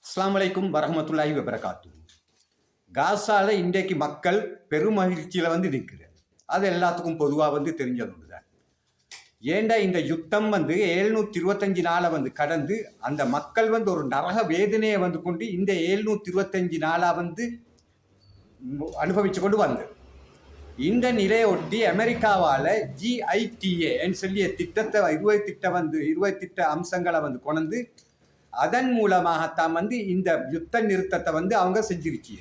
அஸ்ஸலாமு அலைக்கும் வரஹ்மத்துல்லாஹி வபரகாத்துஹு. காசால இன்றைக்கு மக்கள் பெருமகிழ்ச்சியில் நிற்குது. அது எல்லாத்துக்கும் பொதுவாக தெரிஞ்சது ஒன்று தான். ஏண்டா இந்த யுத்தம் 725 நாளை கடந்து அந்த மக்கள் ஒரு நரக வேதனையை கொண்டு இந்த 725 நாளா அனுபவிச்சு கொண்டு வந்தது. இந்த நிலையொட்டி அமெரிக்காவால் GITA சொல்லிய திட்டத்தை 20 திட்ட அம்சங்களை கொண்டு அதன் மூலமாகத்தான் இந்த யுத்த நிறுத்தத்தை அவங்க செஞ்சிருச்சு.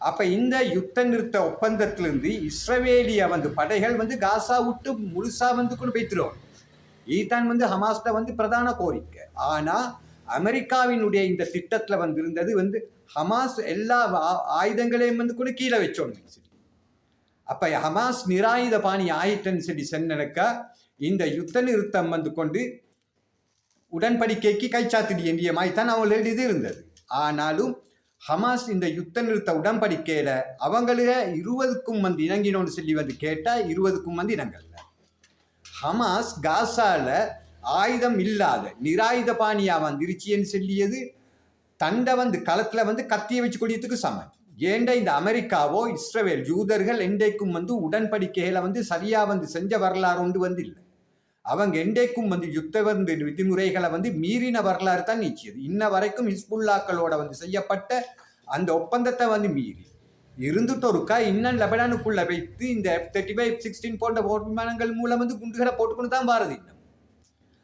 அப்ப இந்த யுத்த நிறுத்த ஒப்பந்தத்திலிருந்து இஸ்ரவேலிய படைகள் காசா விட்டு முழுசா கொண்டு போய்த்திரும். இதுதான் ஹமாஸ்ட பிரதான கோரிக்கை. ஆனா அமெரிக்காவினுடைய இந்த திட்டத்துல இருந்தது ஹமாஸ் எல்லா ஆயுதங்களையும் கூட கீழே வச்சோன்னு சொல்லி. அப்ப ஹமாஸ் நிராயுத பாணி ஆயிட்டன்னு சொல்லி சொன்னக்கா இந்த யுத்த நிறுத்தம் கொண்டு உடன்படிக்கைக்கு கைச்சாத்திடி எண்ணிய மாதிரி தான் அவங்களோட இது இருந்தது. ஆனாலும் ஹமாஸ் இந்த யுத்த நிறுத்த உடன்படிக்கையில அவங்கள 20க்கும் இணங்கினோன்னு சொல்லி கேட்டா 20க்கும் இணங்கல்ல. ஹமாஸ் காசால ஆயுதம் இல்லாத நிராயுத பாணியா வந்துருச்சின்னு சொல்லியது தண்டை களத்துல கத்திய வச்சு கொடியதுக்கு சமம். ஏண்டா இந்த அமெரிக்காவோ இஸ்ரவேல் யூதர்கள் என்றைக்கும் உடன்படிக்கைகளை சரியா செஞ்ச வரலாறு ஒன்று இல்லை. அவங்க என்றைக்கும் யுத்த விதிமுறைகளை மீறின வரலாறு தான் நீச்சியது. இன்ன வரைக்கும் ஹிஸ்புல்லாக்களோட செய்யப்பட்ட அந்த ஒப்பந்தத்தை மீறி இருந்துட்டு ஒருக்கா இன்னும் லெபனானுக்குள்ள வைத்து இந்த F-35 F-16 போன்ற போர் விமானங்கள் மூலம் குண்டுகளை போட்டுக்கொண்டு தான் பாரதி.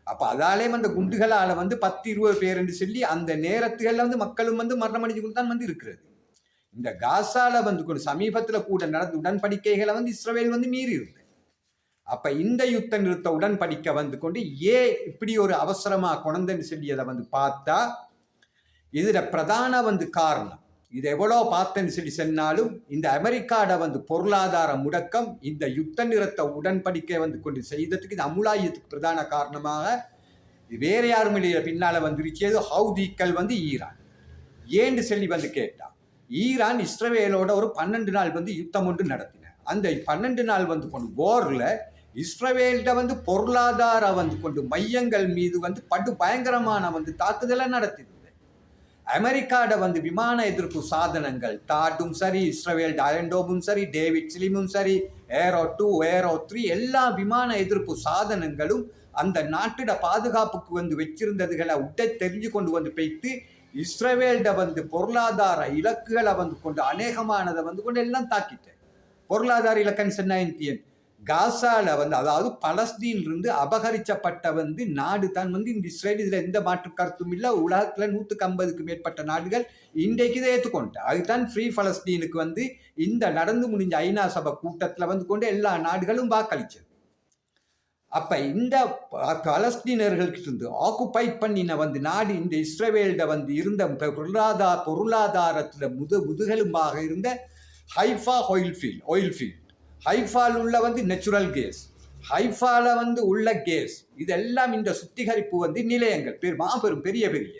அப்ப அதாலே அந்த குண்டுகளால 10-20 பேர் என்று சொல்லி அந்த நேரத்துகள்ல மக்களும் மரணம் அடைஞ்சு தான் இருக்கிறது. இந்த காசால சமீபத்துல கூட நடந்த உடன்படிக்கைகளை இஸ்ரவேல் மீறி இருந்தது. அப்ப இந்த யுத்த நிறுத்த உடன்படிக்கை கொண்டு ஏன் இப்படி ஒரு அவசரமா கொண்டன்னு சொல்லி அதை பார்த்தா இதுல பிரதான காரணம் இது எவ்வளோ பார்த்தேன்னு சொல்லி சொன்னாலும் இந்த அமெரிக்காட பொருளாதார முடக்கம் இந்த யுத்த நிறுத்த உடன்படிக்கை கொண்டு செய்ததுக்கு இது அமுலாயத்துக்கு பிரதான காரணமாக வேற யாரும் இல்லையா பின்னால வந்துருச்சு ஹவுதிக்கள் ஈரான் ஏன்னு சொல்லி கேட்டா ஈரான் இஸ்ரவேலோட ஒரு 12 நாள் யுத்தம் ஒன்று நடத்தின. அந்த 12 நாள் கொண்டு போர்ல இஸ்ரவேல்ட பொருளாதார கொண்டு மையங்கள் மீது படு பயங்கரமான தாக்குதலை நடத்தினது. அமெரிக்காட விமான எதிர்ப்பு சாதனங்கள் டாட்டும் சரி, இஸ்ரவேல் அயன்டோமும் சரி, டேவிட் ஸ்லிமும் சரி, ஏரோ 2 ஏரோ 3 எல்லா விமான எதிர்ப்பு சாதனங்களும் அந்த நாட்டிட பாதுகாப்புக்கு வச்சிருந்ததுகளை விட்ட தெரிஞ்சு கொண்டு போய்த்து இஸ்ரவேல்ட பொருளாதார இலக்குகளை கொண்டு அநேகமானதை கொண்டு எல்லாம் தாக்கிட்டேன். பொருளாதார இலக்கன் சொன்ன காசால அதாவது பலஸ்தீனிலிருந்து அபகரிக்கப்பட்ட நாடு தான் இந்த இஸ்ரேல். இதுல எந்த மாற்று கருத்தும் இல்லை. உலகத்துல 150க்கு மேற்பட்ட நாடுகள் இன்றைக்கு இதை ஏற்றுக்கொண்டு அதுதான் ஃப்ரீ பலஸ்தீனுக்கு இந்த நடந்து முடிஞ்ச ஐநா சபை கூட்டத்துல கொண்டு எல்லா நாடுகளும் வாக்களிச்சது. அப்ப இந்த பலஸ்தீனர்களுக்கு இருந்து ஆக்குபை பண்ணின நாடு இந்த இஸ்ரேல்ட இருந்த பொருளாதாரத்துல முதுகெலும்பாக இருந்த ஹைஃபா ஆயில் ஃபீல்ட், ஹைஃபால் உள்ள நேச்சுரல் கேஸ், ஹைஃபால உள்ள கேஸ், இதெல்லாம் இந்த சுத்திகரிப்பு நிலையங்கள் மாபெரும் பெரிய பெரிய.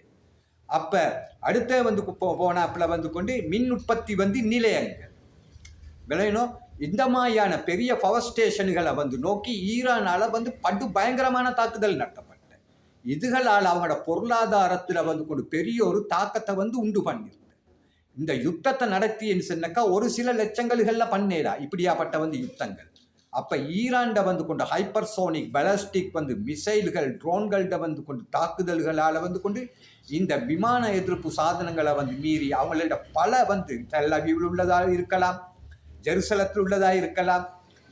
அப்ப அடுத்த போனாப்புல கொண்டு மின் உற்பத்தி நிலையங்கள் விளையணும். இந்த மாதிரியான பெரிய பவர் ஸ்டேஷன்களை நோக்கி ஈரானால படு பயங்கரமான தாக்குதல் நடத்தப்பட்ட. இதுகளால் அவங்களோட பொருளாதாரத்துல கொண்டு பெரிய ஒரு தாக்கத்தை உண்டு பண்ணிருந்த. இந்த யுத்தத்தை நடத்தின்னு சொன்னாக்கா ஒரு சில லட்சங்கள்ல பண்ணேடா இப்படியாப்பட்ட யுத்தங்கள். அப்ப ஈரான்ட கொண்டு ஹைப்பர்சோனிக் பேலஸ்டிக் மிசைல்கள் ட்ரோன்கள்ட கொண்டு தாக்குதல்களால கொண்டு இந்த விமான எதிர்ப்பு சாதனங்களை மீறி அவங்களோட பல டெல் அவீவ்ல உள்ளதா இருக்கலாம், ஜெருசலத்தில் உள்ளதா இருக்கலாம்,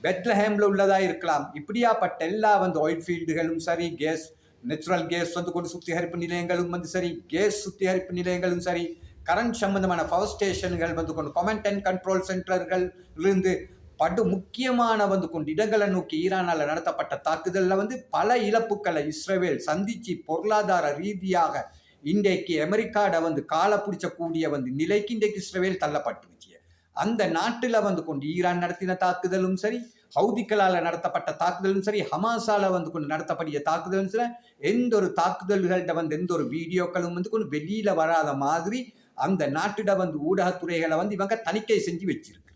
பெத்லஹேம்ல உள்ளதா இருக்கலாம். இப்படியாப்பட்ட எல்லா ஆயில் ஃபீல்டுகளும் சரி, கேஸ் நேச்சுரல் கேஸ் கொண்டு சுத்திகரிப்பு நிலையங்களும் சரி, கேஸ் சுத்திகரிப்பு நிலையங்களும் சரி, கரண்ட் சம்பந்தமான பவர் ஸ்டேஷன்கள் கொண்டு கமாண்ட் அண்ட் கண்ட்ரோல் சென்டர்கள் இருந்து படு முக்கியமான கொண்டு இடங்களை நோக்கி ஈரானால நடத்தப்பட்ட தாக்குதல்ல பல இழப்புக்களை இஸ்ரேல் சந்திச்சு பொருளாதார ரீதியாக இன்றைக்கு அமெரிக்காட கால பிடிச்சக்கூடிய நிலைக்கு இன்றைக்கு இஸ்ரேல் தள்ளப்பட்டுருச்சு. அந்த நாட்டுல கொண்டு ஈரான் நடத்தின தாக்குதலும் சரி, ஹவுதிக்களால நடத்தப்பட்ட தாக்குதலும் சரி, ஹமாஸால கொண்டு நடத்தப்படிய தாக்குதலும் சரி, எந்த ஒரு தாக்குதல்கள்ட எந்த ஒரு வீடியோக்களும் கொண்டு வெளியில வராத மாதிரி அந்த நாட்டிட ஊடகத்துறைகளை இவங்க தணிக்கை செஞ்சு வச்சிருக்கு.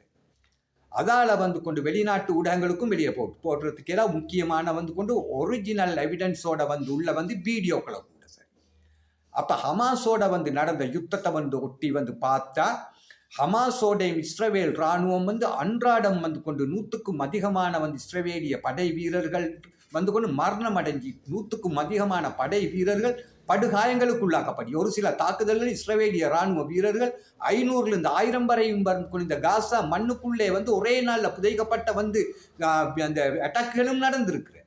அதால கொண்டு வெளிநாட்டு ஊடகங்களுக்கும் வெளியே போடுறதுக்கு முக்கியமான கொண்டு ஒரிஜினல் எவிடன்ஸோட உள்ள வீடியோக்களை கூட சரி. அப்போ ஹமாஸோட வந்து நடந்த யுத்தத்தை வந்து ஒட்டி வந்து பார்த்தா ஹமாஸோட இஸ்ரவேல் இராணுவம் வந்து அன்றாடம் வந்து கொண்டு 100க்கும் அதிகமான வந்து இஸ்ரவேலிய படை வீரர்கள் வந்து கொண்டு மரணம் அடைஞ்சி 100க்கும் அதிகமான படை வீரர்கள் படுகாயங்களுக்குள்ளாக்கப்படி ஒரு சில தாக்குதல்கள் இஸ்ரவேலிய இராணுவ வீரர்கள் 500லேருந்து 1000 வரையும் இந்த காசா மண்ணுக்குள்ளே வந்து ஒரே நாளில் புதைக்கப்பட்ட வந்து அந்த அட்டாக்குகளும் நடந்திருக்கு.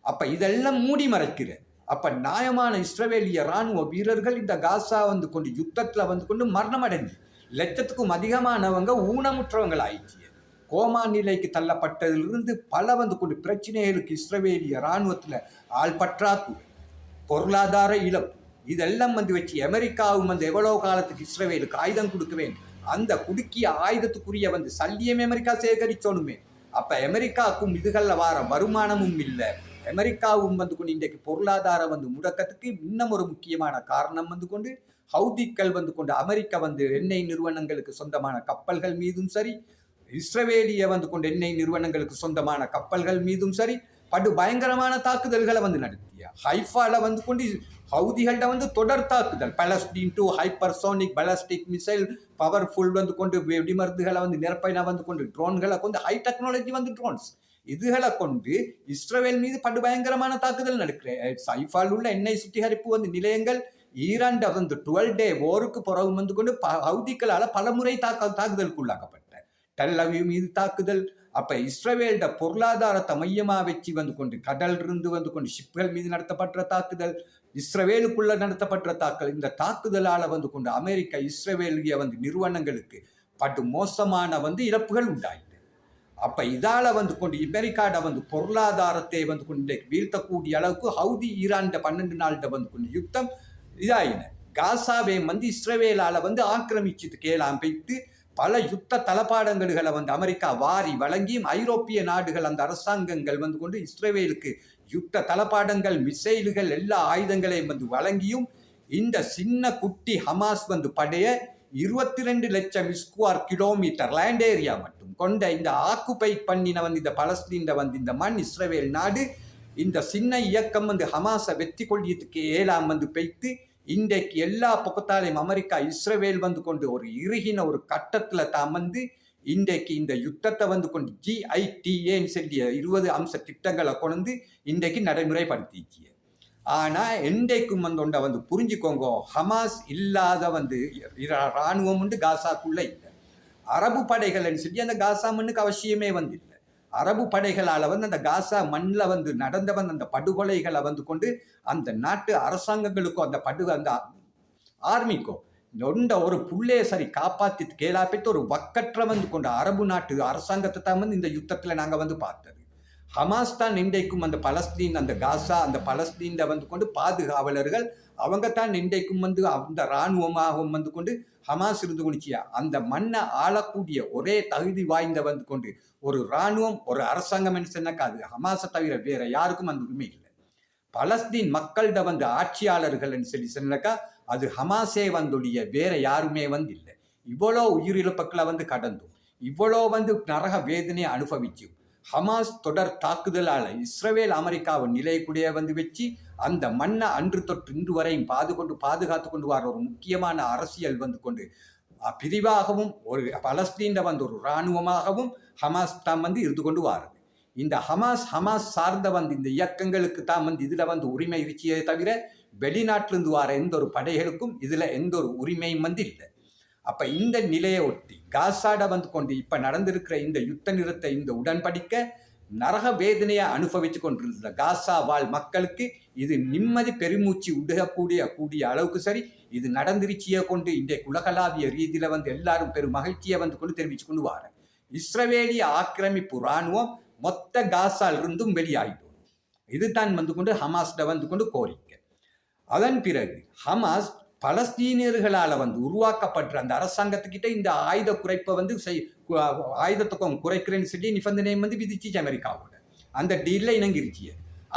அப்போ இதெல்லாம் மூடி மறைக்கிற. அப்போ நியாயமான இஸ்ரவேலிய இராணுவ வீரர்கள் இந்த காசா வந்து கொண்டு யுத்தத்தில் வந்து கொண்டு மரணம் அடைஞ்சு லட்சத்துக்கும் அதிகமானவங்க ஊனமுற்றவங்கள் ஆயிடுச்சு. கோமா நிலைக்கு தள்ளப்பட்டதிலிருந்து பல வந்து கொண்டு பிரச்சனைகளுக்கு இஸ்ரவேலிய இராணுவத்தில் ஆள் பற்றாக்குறை, பொருளாதார இழப்பு இதெல்லாம் வந்து வச்சு அமெரிக்காவும் வந்து எவ்வளவு காலத்துக்கு இஸ்ரவேலுக்கு ஆயுதம் கொடுக்குவேன், அந்த குடுக்கிய ஆயுதத்துக்குரிய வந்து சல்லியம் அமெரிக்கா சேகரிச்சோனுமே. அப்போ அமெரிக்காவுக்கும் இதுகளில் வார வருமானமும் இல்லை. அமெரிக்காவும் வந்து கொண்டு இன்றைக்கு பொருளாதார வந்து முடக்கத்துக்கு இன்னும் ஒரு முக்கியமான காரணம் வந்து கொண்டு ஹவுதிக்கள் வந்து கொண்டு அமெரிக்கா வந்து எண்ணெய் நிறுவனங்களுக்கு சொந்தமான கப்பல்கள் மீதும் சரி, இஸ்ரவேலிய வந்து கொண்டு எண்ணெய் நிறுவனங்களுக்கு சொந்தமான கப்பல்கள் மீதும் சரி படு பயங்கரமான தாக்குதல்களை வந்து நடத்திய. ஹைஃபால வந்து கொண்டு ஹவுதிகள்கிட்ட வந்து தொடர் தாக்குதல், Palestine to hypersonic ballistic missile powerful வந்து கொண்டு வெடிமருந்துகளை வந்து நிரப்பின வந்து கொண்டு ட்ரோன்களை கொண்டு ஹை டெக்னாலஜி வந்து ட்ரோன்ஸ் இதுகளை கொண்டு இஸ்ரேல் மீது படு பயங்கரமான தாக்குதல் நடக்கிறேன். ஹைஃபால் உள்ள எண்ணெய் சுத்திகரிப்பு வந்து நிலையங்கள் ஈரான் வந்து 12 டே போருக்கு பிறகு வந்து கொண்டு ஹவுதிகளால் பலமுறை தாக்குதலுக்கு உள்ளாக்கப்பட்ட. டெல் அவீவ் மீது தாக்குதல். அப்ப இஸ்ரேலோட பொருளாதாரத்தை மையமா வச்சு வந்து கொண்டு கடல் இருந்து வந்து கொண்டு ஷிப்கள் மீது நடத்தப்பட்ட தாக்குதல், இஸ்ரேலுக்குள்ள நடத்தப்பட்ட தாக்குதல். இந்த தாக்குதலால வந்து கொண்டு அமெரிக்கா இஸ்ரேலிய வந்து நிறுவனங்களுக்கு பட்டு மோசமான வந்து இழப்புகள் உண்டாயிட்டு. அப்ப இதால வந்து கொண்டு அமெரிக்காட வந்து பொருளாதாரத்தை வந்து கொண்டு வீழ்த்தக்கூடிய அளவுக்கு ஹவுதி ஈரான் 12 நாள்கிட்ட வந்து கொண்டு யுத்தம் இதாயின. காசாவை வந்து இஸ்ரேலால வந்து ஆக்கிரமிச்சுட்டு கேளாம் போயிட்டு பல யுத்த தளபாடங்களை வந்து அமெரிக்கா வாரி வழங்கியும் ஐரோப்பிய நாடுகள் அந்த அரசாங்கங்கள் வந்து கொண்டு இஸ்ரேலுக்கு யுத்த தளபாடங்கள் மிசைல்கள் எல்லா ஆயுதங்களையும் வந்து வழங்கியும் இந்த சின்ன குட்டி ஹமாஸ் வந்து படைய 22 லட்சம் ஸ்கொயர் கிலோமீட்டர் லேண்ட் ஏரியா மட்டும் கொண்ட இந்த ஆக்குபை பண்ணின வந்து இந்த பலஸ்தீன் வந்து இந்த மண் இஸ்ரேல் நாடு இந்த சின்ன இயக்கம் வந்து ஹமாஸை வெற்றி கொள்ளியதுக்கு ஏழாம் வந்து பெய்த்து இன்றைக்கு எல்லா பக்கத்தாலையும் அமெரிக்கா இஸ்ரேல் வந்து கொண்டு ஒரு இறுகின ஒரு கட்டத்தில் தான் வந்து இன்றைக்கு இந்த யுத்தத்தை வந்து கொண்டு GITA சொல்லிய 20 அம்ச திட்டங்களை கொண்டு இன்றைக்கு நடைமுறைப்படுத்திச்சு. ஆனால் என்றைக்கும் வந்து புரிஞ்சுக்கோங்க, ஹமாஸ் இல்லாத வந்து இராணுவம் வந்து காசாக்குள்ள இல்லை. அரபு படைகள்னு சொல்லி அந்த காசா மண்ணுக்கு அவசியமே வந்து இல்லை. அரபு படைகளால் வந்து அந்த காசா மண்ணில் வந்து நடந்தவன் அந்த படுகொலைகளை வந்து கொண்டு அந்த நாட்டு அரசாங்கங்களுக்கும் அந்த ஆர்மிக்கும் நொண்ட ஒரு புள்ளைய சரி காப்பாற்றி கேளாப்பிட்டு ஒரு வக்கற்ற வந்து கொண்ட அரபு நாட்டு அரசாங்கத்தை தான் வந்து இந்த யுத்தத்தில் நாங்கள் வந்து பார்த்தது. ஹமாஸ் தான் இன்றைக்கும் அந்த பலஸ்தீன் அந்த காசா அந்த பலஸ்தீனில் வந்து கொண்டு பாதுகாவலர்கள் அவங்க தான் இன்றைக்கும் வந்து அந்த இராணுவமாகவும் வந்து கொண்டு ஹமாஸ் இருந்து கொண்டுச்சியா அந்த மண்ணை ஆளக்கூடிய ஒரே தகுதி வாய்ந்த வந்து கொண்டு ஒரு இராணுவம் ஒரு அரசாங்கம் என்று சொன்னாக்கா அது ஹமாஸை தவிர வேற யாருக்கும் அந்த உரிமை இல்லை. பலஸ்தீன் மக்கள்கிட்ட வந்து ஆட்சியாளர்கள் சொல்லி சொன்னாக்கா அது ஹமாஸே வந்துடைய வேற யாருமே வந்து இல்லை. இவ்வளோ உயிரிழப்புகளை வந்து கடந்தும் இவ்வளோ வந்து நரக வேதனையை அனுபவிச்சும் ஹமாஸ் தொடர் தாக்குதலால் இஸ்ரேல் அமெரிக்காவை நிலைக்குடைய வந்து வச்சு அந்த மண்ணை அன்று தொற்று இன்று வரையும் பாதுகாத்து கொண்டு வர ஒரு முக்கியமான அரசியல் வந்து கொண்டு பிரிவாகவும் ஒரு பலஸ்தீன வந்து ஒரு இராணுவமாகவும் ஹமாஸ் தான் வந்து இருந்து கொண்டு வாருது. இந்த ஹமாஸ் சார்ந்த வந்து இந்த இயக்கங்களுக்கு தான் வந்து இதில் வந்து உரிமை இருச்சியே தவிர வெளிநாட்டிலிருந்து வர எந்த ஒரு படைகளுக்கும் இதில் எந்த ஒரு உரிமையும் வந்து இல்லை. அப்போ இந்த நிலையை ஒட்டி காசாட வந்து கொண்டு இப்போ நடந்திருக்கிற இந்த யுத்த நிறுத்த இந்த உடன்படிக்கை நரக வேதனையை அனுபவித்து கொண்டிருந்த காசா வாழ் மக்களுக்கு இது நிம்மதி பெருமூச்சு கூடிய அளவுக்கு சரி இது நடந்திருச்சியை கொண்டு இன்றைக்கு உலகளாவிய ரீதியில் வந்து எல்லாரும் பெரும் மகிழ்ச்சியை வந்து கொண்டு தெரிவித்து கொண்டு வார இஸ்ரவேலிய ஆக்கிரமிப்பு இராணுவம் மொத்த காசால் இருந்தும் வெளியாயிடும். இதுதான் வந்து கொண்டு ஹமாஸ்ட வந்து கொண்டு கோரிக்கை. அதன் பிறகு ஹமாஸ் பலஸ்தீனியர்களால் வந்து உருவாக்கப்படுற அந்த அரசாங்கத்துக்கிட்ட இந்த ஆயுத குறைப்பை வந்து ஆயுதத்துக்கும் குறைக்கிறேன்னு சொல்லி நிபந்தனையை வந்து விதிச்சிச்சு அமெரிக்காவோட. அந்த டீல்ல இணங்கிருச்சு.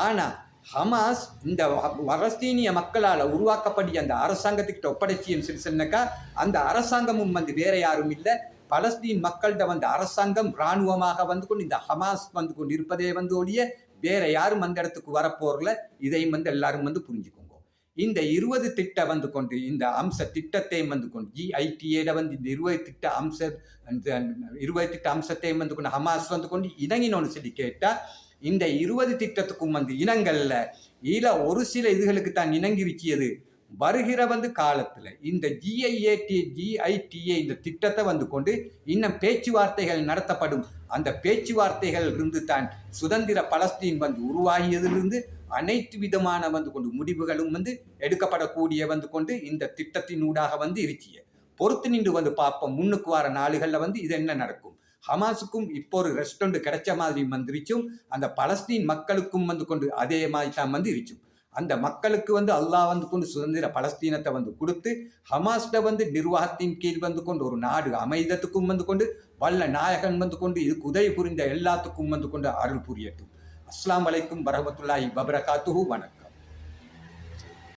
ஆனால் ஹமாஸ் இந்த பலஸ்தீனிய மக்களால் உருவாக்கப்படிய அந்த அரசாங்கத்துக்கிட்ட ஒப்படைச்சின்னு சொல்லி சொன்னாக்கா அந்த அரசாங்கமும் வந்து வேற யாரும் இல்லை, பலஸ்தீன் மக்கள்கிட்ட வந்து அரசாங்கம் இராணுவமாக வந்து கொண்டு இந்த ஹமாஸ் வந்து கொண்டு இருப்பதே வந்து ஒழிய வேற யாரும் அந்த இடத்துக்கு வரப்போறல. இதையும் வந்து எல்லாரும் வந்து புரிஞ்சுக்கோங்க. இந்த 20 திட்ட வந்து கொண்டு இந்த அம்ச திட்டத்தையும் வந்து கொண்டு GITA வந்து இந்த 20 திட்ட அம்ச அந்த 20 திட்ட அம்சத்தையும் வந்து கொண்டு ஹமாஸ் வந்து கொண்டு இணங்கினோன்னு சொல்லி கேட்டால் இந்த 20 திட்டத்துக்கும் வந்து இனங்கள்ல ஒரு சில இதுகளுக்கு தான் இணங்கி வச்சியது. வருகிற வந்து காலத்தில் இந்த GITA இந்த திட்டத்தை வந்து கொண்டு இன்னும் பேச்சுவார்த்தைகள் நடத்தப்படும். அந்த பேச்சுவார்த்தைகள் இருந்து தான் சுதந்திர பலஸ்தீன் வந்து உருவாகியதிலிருந்து அனைத்து விதமான வந்து கொண்டு முடிவுகளும் வந்து எடுக்கப்படக்கூடிய வந்து கொண்டு இந்த திட்டத்தினூடாக வந்து இருக்கிய பொறுத்து நின்று வந்து பார்ப்போம். முன்னுக்கு வர நாடுகளில் வந்து இது என்ன நடக்கும். ஹமாஸுக்கும் இப்போ ஒரு ரெஸ்டாரண்ட் கிடைச்ச மாதிரி வந்துருச்சும், அந்த பலஸ்தீன் மக்களுக்கும் வந்து கொண்டு அதே மாதிரி தான் வந்து இருச்சும். அந்த மக்களுக்கு வந்து அல்லாஹ் வந்து கொண்டு சுதந்திர பலஸ்தீனத்தை வந்து கொடுத்து ஹமாஸ்ட வந்து நிர்வாகத்தின் கீழ் வந்து கொண்டு ஒரு நாடு அமைதத்துக்கும் வந்து கொண்டு வல்ல நாயகன் வந்து கொண்டு இதுக்கு உதவி புரிந்த எல்லாத்துக்கும் வந்து கொண்டு அருள் புரியட்டும். அஸ்ஸலாமு அலைக்கும் வரஹ்மத்துல்லாஹி வபரகாத்துஹு. வணக்கம்.